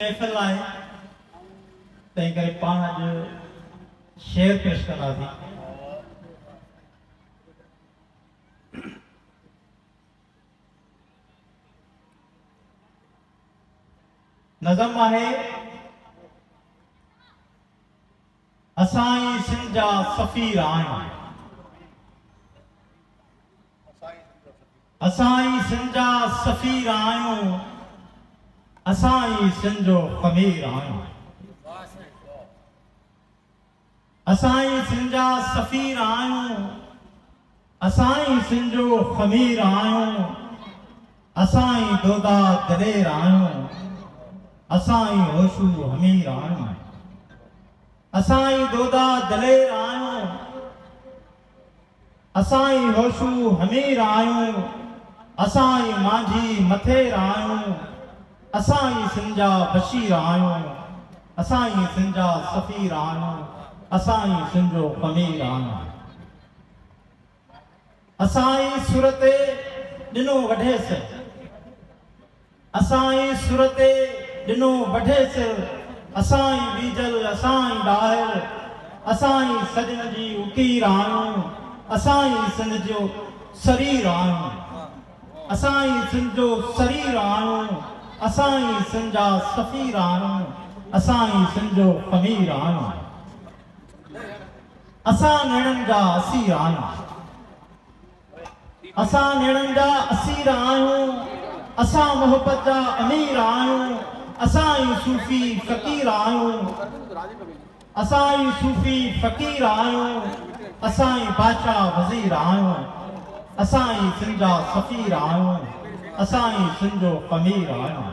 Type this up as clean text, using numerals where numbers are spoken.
महफ़िल आहे तंहिं करे पाण अॼु शेर पेश कंदासीं। नज़म आहे असां सिंध जा सफ़ीर आहियूं, असां सिंध जा सफ़ीर आहियूं, असां सिंध जो ख़मीर आहियूं, असां सिंध जा सफ़ीर आहियूं, असां सिंध जो ख़मीर आहियूं, असां दोदा दलेर आहियूं, असां होशू हमीर आहियूं, असां दोदा दलेर आहियूं, असां होशू हमीर आहियूं, असां मांझी मथेर आहियूं, असां सिंध जा बशीर आहियूं, असां सिंध जा सफ़ीर आहियूं, असां सिंध जो ख़मीर आहियूं। असां सूरत ॾिनो वढेसि, असां सूरत ॾिनो वढेसि, असां बीजल असां ॿाहिरि, असां सजन जी उकीर आहियूं, असां सिंध जो शरीर आहियूं, असां सिंध जो शरीर आहियूं, असां सिंध जा सफ़ीर आहियूं, असां सिंध जो ख़मीर आहियूं, असां नेणनि जा असीर आहियूं, असां नेणनि जा असीर आहियूं, असां मोहब्बत जा अमीर आहियूं, असां सूफ़ी फ़क़ीर आहियूं, असां सूफ़ी फ़क़ीर आहियूं, असां बादशाह वज़ीर आहियूं, असां सिंध जा सफ़ीर आहियूं, असां सिंध जो ख़मीर आहियूं।